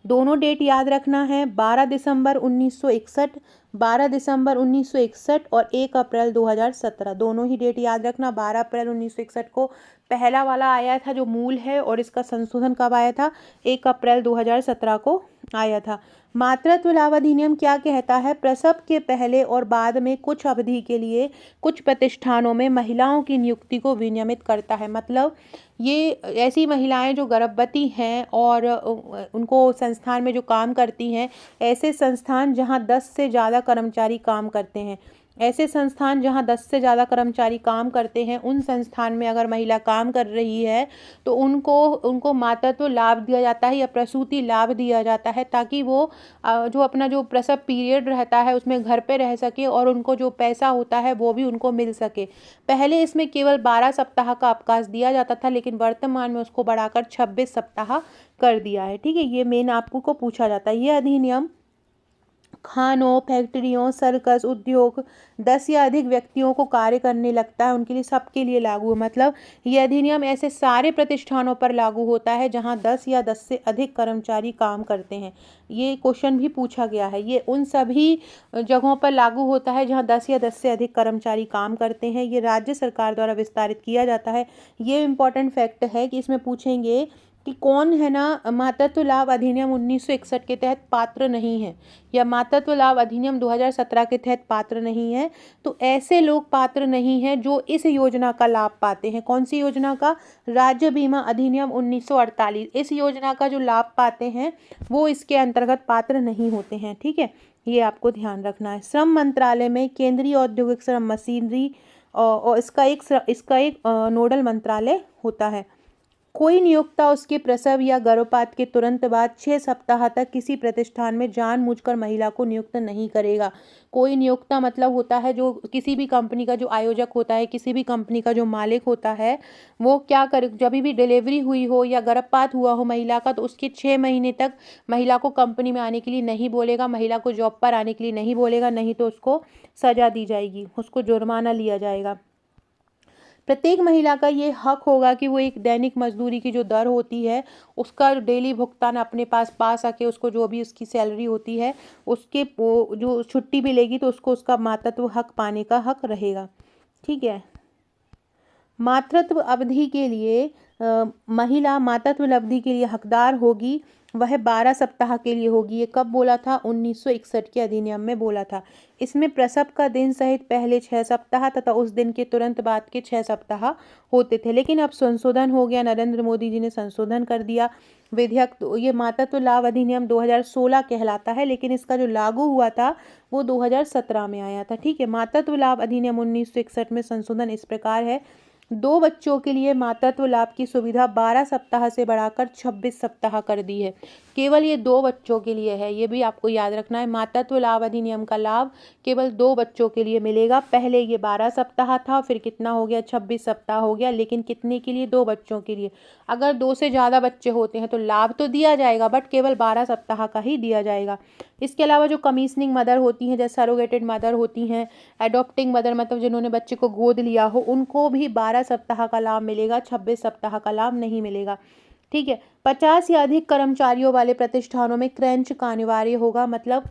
दोनों डेट याद रखना है, 12 दिसंबर 1961, 12 दिसंबर 1961 और 1 अप्रैल 2017, दोनों ही डेट याद रखना। 12 अप्रैल 1961 को पहला वाला आया था जो मूल है, और इसका संशोधन कब आया था? 1 अप्रैल 2017 को आया था। मातृत्व लाभ अधिनियम क्या कहता है? प्रसव के पहले और बाद में कुछ अवधि के लिए कुछ प्रतिष्ठानों में महिलाओं की नियुक्ति को विनियमित करता है। मतलब ये ऐसी महिलाएं जो गर्भवती हैं और उनको संस्थान में जो काम करती हैं, ऐसे संस्थान जहां 10 से ज़्यादा कर्मचारी काम करते हैं, ऐसे संस्थान जहां 10 से ज़्यादा कर्मचारी काम करते हैं, उन संस्थान में अगर महिला काम कर रही है तो उनको मातृत्व लाभ दिया जाता है या प्रसूति लाभ दिया जाता है, ताकि वो जो अपना जो प्रसव पीरियड रहता है उसमें घर पे रह सके और उनको जो पैसा होता है वो भी उनको मिल सके। पहले इसमें केवल 12 सप्ताह का अवकाश दिया जाता था, लेकिन वर्तमान में उसको बढ़ाकर 26 सप्ताह कर दिया है। ठीक है, ये मेन आपको पूछा जाता है। ये अधिनियम खानों, फैक्ट्रियों, सर्कस, उद्योग 10 या अधिक व्यक्तियों को कार्य करने लगता है, उनके लिए सबके लिए लागू है। मतलब ये अधिनियम ऐसे सारे प्रतिष्ठानों पर लागू होता है जहां 10 या 10 से अधिक कर्मचारी काम करते हैं। ये क्वेश्चन भी पूछा गया है। ये उन सभी जगहों पर लागू होता है जहां 10 या 10 से अधिक कर्मचारी काम करते हैं। ये राज्य सरकार द्वारा विस्तारित किया जाता है। ये इम्पोर्टेंट फैक्ट है कि इसमें पूछेंगे कि कौन है ना मातृत्व लाभ अधिनियम 1961 के तहत पात्र नहीं है, या मातृत्व लाभ अधिनियम 2017 के तहत पात्र नहीं है। तो ऐसे लोग पात्र नहीं हैं जो इस योजना का लाभ पाते हैं। कौन सी योजना का? राज्य बीमा अधिनियम 1948। इस योजना का जो लाभ पाते हैं वो इसके अंतर्गत पात्र नहीं होते हैं। ठीक है, ये आपको ध्यान रखना है। श्रम मंत्रालय में केंद्रीय औद्योगिक श्रम मशीनरी और इसका एक नोडल मंत्रालय होता है। कोई नियोक्ता उसके प्रसव या गर्भपात के तुरंत बाद 6 सप्ताह तक किसी प्रतिष्ठान में जानबूझकर महिला को नियुक्त नहीं करेगा। कोई नियोक्ता मतलब होता है जो किसी भी कंपनी का जो आयोजक होता है, किसी भी कंपनी का जो मालिक होता है, वो क्या करे, जब भी डिलीवरी हुई हो या गर्भपात हुआ हो महिला का, तो उसके 6 महीने तक महिला को कंपनी में आने के लिए नहीं बोलेगा, महिला को जॉब पर आने के लिए नहीं बोलेगा, नहीं तो उसको सजा दी जाएगी, उसको जुर्माना लिया जाएगा। प्रत्येक महिला का ये हक होगा कि वो एक दैनिक मजदूरी की जो दर होती है उसका डेली भुगतान अपने पास पा सके। उसको जो भी उसकी सैलरी होती है उसके वो जो छुट्टी भी लेगी तो उसको उसका मातृत्व हक पाने का हक रहेगा। ठीक है, मातृत्व अवधि के लिए महिला मातृत्व अवधि के लिए हकदार होगी, वह 12 सप्ताह के लिए होगी। ये कब बोला था? 1961 के अधिनियम में बोला था। इसमें प्रसव का दिन सहित पहले 6 सप्ताह तथा उस दिन के तुरंत बाद के 6 सप्ताह होते थे, लेकिन अब संशोधन हो गया। नरेंद्र मोदी जी ने संशोधन कर दिया विधेयक। तो ये मातृत्व लाभ अधिनियम 2016 कहलाता है, लेकिन इसका जो लागू हुआ था वो 2017 में आया था। ठीक है, मातृत्व लाभ अधिनियम 1961 में संशोधन इस प्रकार है। 2 बच्चों के लिए मातृत्व लाभ की सुविधा 12 सप्ताह से बढ़ाकर 26 सप्ताह कर दी है। केवल ये 2 बच्चों के लिए है, ये भी आपको याद रखना है। मातृत्व लाभ अधिनियम का लाभ केवल 2 बच्चों के लिए मिलेगा। पहले ये 12 सप्ताह था, फिर कितना हो गया? 26 सप्ताह हो गया, लेकिन कितने के लिए? 2 बच्चों के लिए। अगर 2 से ज़्यादा बच्चे होते हैं तो लाभ तो दिया जाएगा, बट केवल 12 सप्ताह का ही दिया जाएगा। इसके अलावा जो कमीशनिंग मदर होती हैं, जैसे सरोगेटेड मदर होती हैं, एडॉप्टिंग मदर मतलब जिन्होंने बच्चे को गोद लिया हो, उनको भी 12 सप्ताह का लाभ मिलेगा, 26 सप्ताह का लाभ नहीं मिलेगा। ठीक है, 50 या अधिक कर्मचारियों वाले प्रतिष्ठानों में क्रैंच का अनिवार्य होगा। मतलब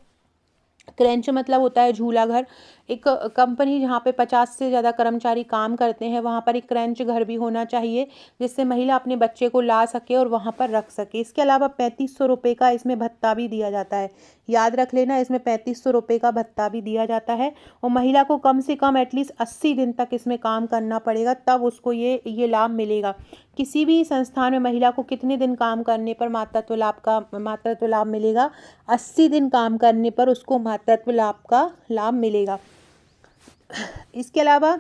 क्रैंच मतलब होता है झूला घर। एक कंपनी जहाँ पे 50 से ज़्यादा कर्मचारी काम करते हैं वहाँ पर एक क्रैंच घर भी होना चाहिए, जिससे महिला अपने बच्चे को ला सके और वहाँ पर रख सके। इसके अलावा 3500 रुपये का इसमें भत्ता भी दिया जाता है। याद रख लेना, इसमें 3500 रुपये का भत्ता भी दिया जाता है। और महिला को कम से कम एटलीस्ट 80 दिन तक इसमें काम करना पड़ेगा, तब उसको ये लाभ मिलेगा। किसी भी संस्थान में महिला को कितने दिन काम करने पर मातृत्व लाभ मिलेगा? 80 दिन काम करने पर उसको मातृत्व लाभ का लाभ मिलेगा। इसके अलावा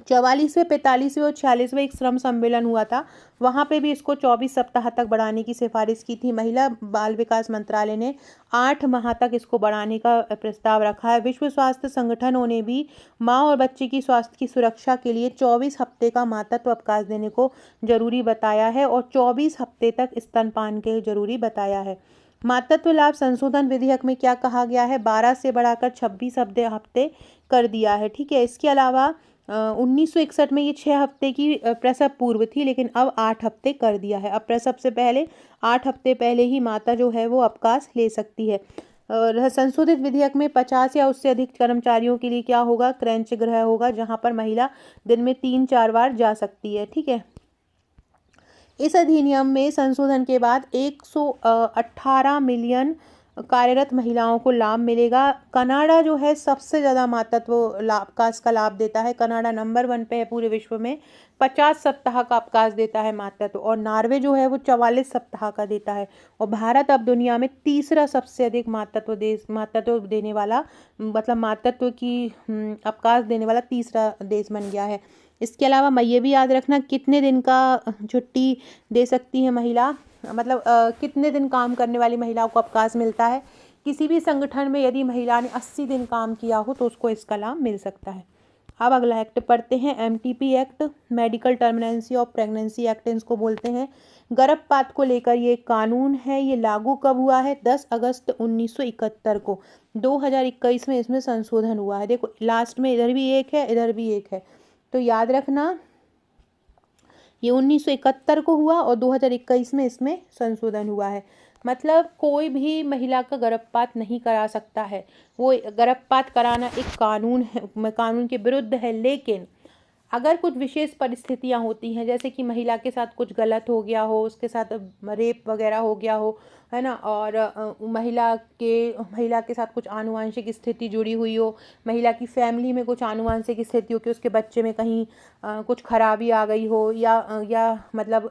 44वें, 45वें और 46वें एक श्रम सम्मेलन हुआ था, वहाँ पे भी इसको 24 सप्ताह तक बढ़ाने की सिफारिश की थी। महिला बाल विकास मंत्रालय ने 8 माह तक इसको बढ़ाने का प्रस्ताव रखा है। विश्व स्वास्थ्य संगठनों ने भी माँ और बच्चे की स्वास्थ्य की सुरक्षा के लिए 24 हफ्ते का मातृत्व अवकाश देने को जरूरी बताया है और 24 हफ्ते तक स्तनपान के जरूरी बताया है। मातृत्व लाभ संशोधन विधेयक में क्या कहा गया है, 12 से बढ़ाकर 26 हफ्ते कर दिया है। ठीक है। इसके अलावा 1961 में ये 6 हफ्ते की प्रसव पूर्व थी, लेकिन अब 8 हफ्ते कर दिया है। अब प्रसव से पहले 8 हफ्ते पहले ही माता जो है वो अवकाश ले सकती है। और संशोधित विधेयक में 50 या उससे अधिक कर्मचारियों के लिए क्या होगा, क्रैंच गृह होगा, जहाँ पर महिला दिन में 3-4 बार जा सकती है। ठीक है। इस अधिनियम में संशोधन के बाद 118 मिलियन कार्यरत महिलाओं को लाभ मिलेगा। कनाडा जो है सबसे ज़्यादा मातृत्व लाभ अवकाश का लाभ देता है। कनाडा नंबर 1 पे है पूरे विश्व में, 50 सप्ताह का अवकाश देता है मातृत्व, और नॉर्वे जो है वो 44 सप्ताह का देता है। और भारत अब दुनिया में तीसरा सबसे अधिक मातृत्व देने वाला, मतलब मातृत्व की अवकाश देने वाला तीसरा देश बन गया है। इसके अलावा मैं ये भी याद रखना, कितने दिन का छुट्टी दे सकती है महिला, मतलब कितने दिन काम करने वाली महिलाओं को अवकाश मिलता है। किसी भी संगठन में यदि महिला ने 80 दिन काम किया हो तो उसको इसका लाभ मिल सकता है। अब अगला एक्ट पढ़ते हैं, MTP act, medical termination of pregnancy act इसको बोलते हैं। गर्भपात को लेकर ये कानून है, ये लागू कब हुआ है, 10 अगस्त 1971 को। 2021 में इसमें संशोधन हुआ है। देखो लास्ट में इधर भी एक है, इधर भी एक है, तो याद रखना ये 1971 को हुआ और 2021 में इसमें संशोधन हुआ है। मतलब कोई भी महिला का गर्भपात नहीं करा सकता है, वो गर्भपात कराना एक कानून है, कानून के विरुद्ध है। लेकिन अगर कुछ विशेष परिस्थितियां होती हैं, जैसे कि महिला के साथ कुछ गलत हो गया हो, उसके साथ रेप वगैरह हो गया हो, है ना, और महिला के साथ कुछ आनुवंशिक स्थिति जुड़ी हुई हो, महिला की फैमिली में कुछ आनुवंशिक स्थिति हो कि उसके बच्चे में कहीं कुछ खराबी आ गई हो, या मतलब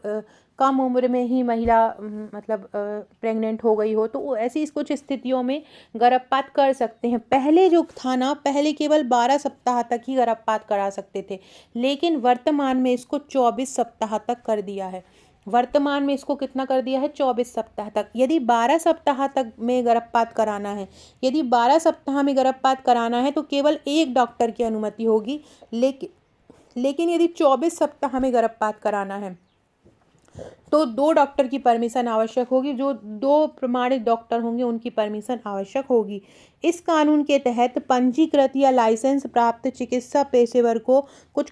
कम उम्र में ही महिला मतलब प्रेग्नेंट हो गई हो, तो ऐसी कुछ स्थितियों में गर्भपात कर सकते हैं। पहले जो था ना, पहले केवल 12 सप्ताह तक ही गर्भपात करा सकते थे, लेकिन वर्तमान में इसको 24 सप्ताह तक कर दिया है। वर्तमान में इसको कितना कर दिया है, 24 सप्ताह तक। यदि 12 सप्ताह तक में गर्भपात कराना है, यदि 12 सप्ताह में गर्भपात कराना है तो केवल एक डॉक्टर की अनुमति होगी। लेकिन यदि 24 सप्ताह में गर्भपात कराना है तो 2 डॉक्टर की परमिशन आवश्यक होगी, जो 2 प्रमाणित डॉक्टर होंगे उनकी परमिशन आवश्यक होगी। इस कानून के तहत पंजीकृत या लाइसेंस प्राप्त चिकित्सा पेशेवर को कुछ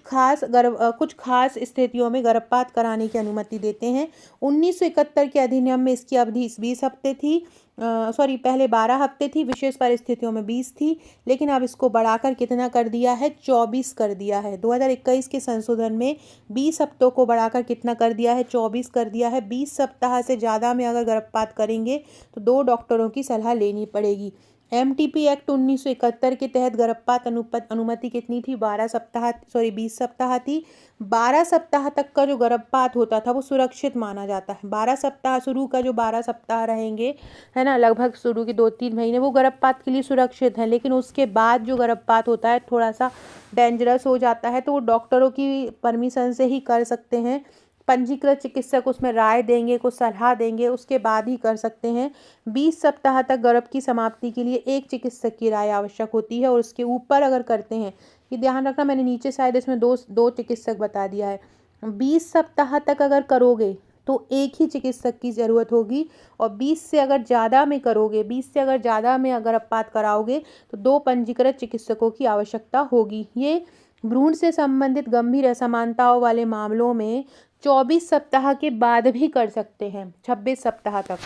खास स्थितियों में गर्भपात कराने की अनुमति देते हैं। 1971 के अधिनियम में इसकी अवधि 20 हफ्ते थी, पहले 12 हफ्ते थी, विशेष परिस्थितियों में 20 थी, लेकिन अब इसको बढ़ाकर कितना कर दिया है, 24 कर दिया है। 2021 के संशोधन में 20 हफ्तों को बढ़ाकर कितना कर दिया है, 24 कर दिया है। 20 सप्ताह से ज़्यादा में अगर गर्भपात करेंगे तो 2 डॉक्टरों की सलाह लेनी पड़ेगी। MTP एक्ट 1971 के तहत गर्भपात अनुमति कितनी थी, 20 सप्ताह थी। 12 सप्ताह तक का जो गर्भपात होता था वो सुरक्षित माना जाता है। 12 सप्ताह शुरू का जो 12 सप्ताह रहेंगे, है ना, लगभग शुरू के 2-3 महीने वो गर्भपात के लिए सुरक्षित है, लेकिन उसके बाद जो गर्भपात होता है थोड़ा सा डेंजरस हो जाता है, तो वो डॉक्टरों की परमिशन से ही कर सकते हैं। पंजीकृत चिकित्सक उसमें राय देंगे, कुछ सलाह देंगे, उसके बाद ही कर सकते हैं। 20 सप्ताह तक गर्भ की समाप्ति के लिए एक चिकित्सक की राय आवश्यक होती है, और उसके ऊपर अगर करते हैं, ये ध्यान रखना, मैंने नीचे शायद इसमें दो चिकित्सक बता दिया है। 20 सप्ताह तक अगर करोगे तो एक ही चिकित्सक की ज़रूरत होगी, और 20 से अगर ज़्यादा में करोगे, 20 से अगर ज़्यादा में अगर गर्भपात कराओगे तो 2 पंजीकृत चिकित्सकों की आवश्यकता होगी। ये भ्रूण से संबंधित गंभीर असमानताओं वाले मामलों में 24 सप्ताह के बाद भी कर सकते हैं, 26 सप्ताह तक।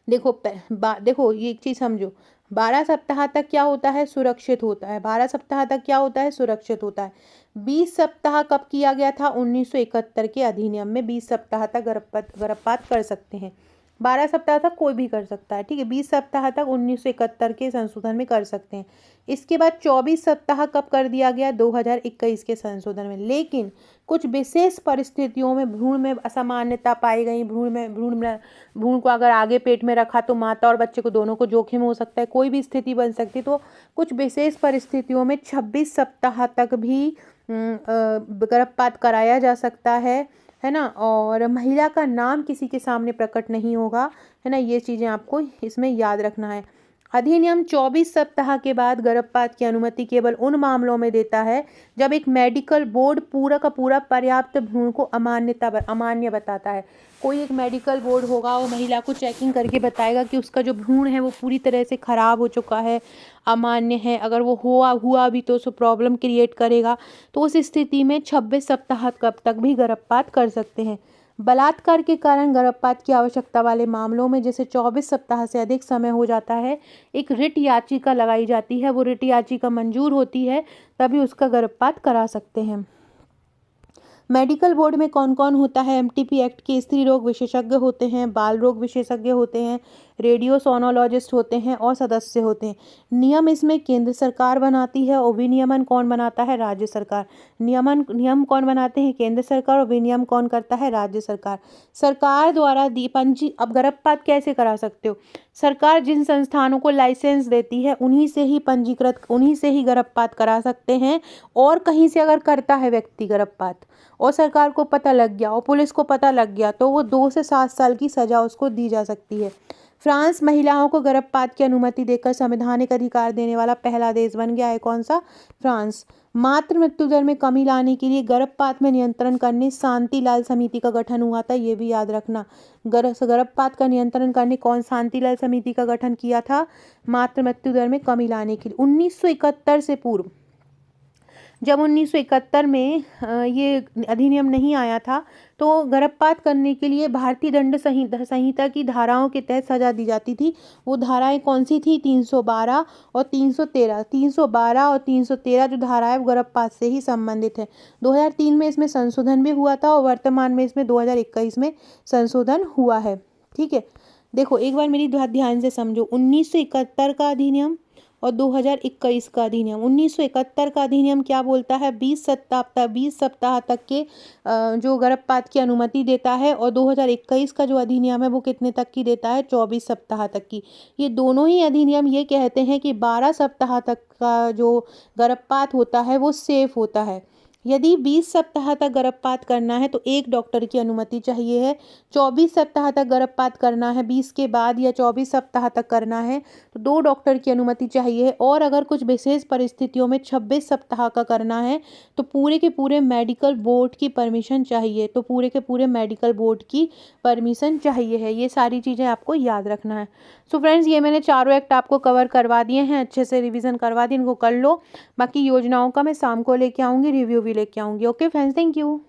देखो ये एक चीज़ समझो, 12 सप्ताह तक क्या होता है, सुरक्षित होता है। 12 सप्ताह तक क्या होता है, सुरक्षित होता है। 20 सप्ताह कब किया गया था, 1971 के अधिनियम में 20 सप्ताह तक गर्भपात कर सकते हैं। 12 सप्ताह तक कोई भी कर सकता है, ठीक है। 20 सप्ताह तक 1971 के संशोधन में कर सकते हैं। इसके बाद 24 सप्ताह कब कर दिया गया? 2021 के संशोधन में। लेकिन कुछ विशेष परिस्थितियों में भ्रूण में असामान्यता पाई गई, भ्रूण को अगर आगे पेट में रखा तो माता और बच्चे को दोनों को जोखिम हो सकता है, कोई भी स्थिति बन सकती है। तो कुछ विशेष परिस्थितियों में 26 सप्ताह तक भी गर्भपात कराया जा सकता है ना। और महिला का नाम किसी के सामने प्रकट नहीं होगा, है ना। ये चीज़ें आपको इसमें याद रखना है। अधिनियम 24 सप्ताह के बाद गर्भपात की अनुमति केवल उन मामलों में देता है जब एक मेडिकल बोर्ड पूरा का पूरा पर्याप्त भ्रूण को अमान्य बताता है। कोई एक मेडिकल बोर्ड होगा, वो महिला को चेकिंग करके बताएगा कि उसका जो भ्रूण है वो पूरी तरह से ख़राब हो चुका है, अमान्य है। अगर वो हुआ भी तो उसको प्रॉब्लम क्रिएट करेगा। तो उस स्थिति में 26 सप्ताह कब तक भी गर्भपात कर सकते हैं। बलात्कार के कारण गर्भपात की आवश्यकता वाले मामलों में जैसे 24 सप्ताह से अधिक समय हो जाता है, एक रिट याचिका लगाई जाती है। वो रिट याचिका मंजूर होती है तभी उसका गर्भपात करा सकते हैं। मेडिकल बोर्ड में कौन कौन होता है? एमटीपी एक्ट के स्त्री रोग विशेषज्ञ होते हैं, बाल रोग विशेषज्ञ होते हैं, रेडियोसोनोलॉजिस्ट होते हैं और सदस्य होते हैं। नियम इसमें केंद्र सरकार बनाती है और विनियमन कौन बनाता है? राज्य सरकार। नियम कौन बनाते हैं? केंद्र सरकार। और विनियम कौन करता है? राज्य सरकार। सरकार द्वारा दी अब गर्भपात कैसे करा सकते हो? सरकार जिन संस्थानों को लाइसेंस देती है उन्हीं से ही गर्भपात करा सकते हैं। और कहीं से अगर करता है व्यक्ति गर्भपात और सरकार को पता लग गया और पुलिस को पता लग गया तो वो 2 से 7 साल की सजा उसको दी जा सकती है। फ्रांस महिलाओं को गर्भपात की अनुमति देकर संवैधानिक अधिकार देने वाला पहला देश बन गया है। कौन सा? फ्रांस। मातृ मृत्यु दर में कमी लाने के लिए गर्भपात में नियंत्रण करने शांतिलाल समिति का गठन हुआ था, ये भी याद रखना। गर्भपात का नियंत्रण करने कौन शांतिलाल समिति का गठन किया था? मातृ मृत्यु दर में कमी लाने के लिए। 1971 से पूर्व, जब 1971 में ये अधिनियम नहीं आया था तो गर्भपात करने के लिए भारतीय दंड संहिता की धाराओं के तहत सजा दी जाती थी। वो धाराएं कौन सी थी? 312 और 313। 312 और 313 जो धाराएं वो गर्भपात से ही संबंधित है। 2003 में इसमें संशोधन भी हुआ था और वर्तमान में इसमें 2021 में संशोधन हुआ है, ठीक है। देखो एक बार मेरी बात ध्यान से समझो। 1971 का अधिनियम और 2021 का अधिनियम। 1971 का अधिनियम क्या बोलता है? 20 सप्ताह तक के जो गर्भपात की अनुमति देता है। और 2021 का जो अधिनियम है वो कितने तक की देता है? 24 सप्ताह तक की। ये दोनों ही अधिनियम ये कहते हैं कि 12 सप्ताह तक का जो गर्भपात होता है वो सेफ होता है। यदि 20 सप्ताह तक गर्भपात करना है तो एक डॉक्टर की अनुमति चाहिए है। 24 सप्ताह तक गर्भपात करना है 20 के बाद या 24 सप्ताह तक करना है तो 2 डॉक्टर की अनुमति चाहिए है। और अगर कुछ विशेष परिस्थितियों में 26 सप्ताह का करना है तो पूरे के पूरे मेडिकल बोर्ड की परमिशन चाहिए। तो पूरे के पूरे मेडिकल बोर्ड की परमिशन चाहिए है। ये सारी चीज़ें आपको याद रखना है। सो फ्रेंड्स, ये मैंने चारों एक्ट आपको कवर करवा दिए हैं, अच्छे से रिवीजन करवा दिए, इनको कर लो। बाकी योजनाओं का मैं शाम को लेके आऊँगी, रिव्यू भी लेके आऊँगी। Okay friends, thank you.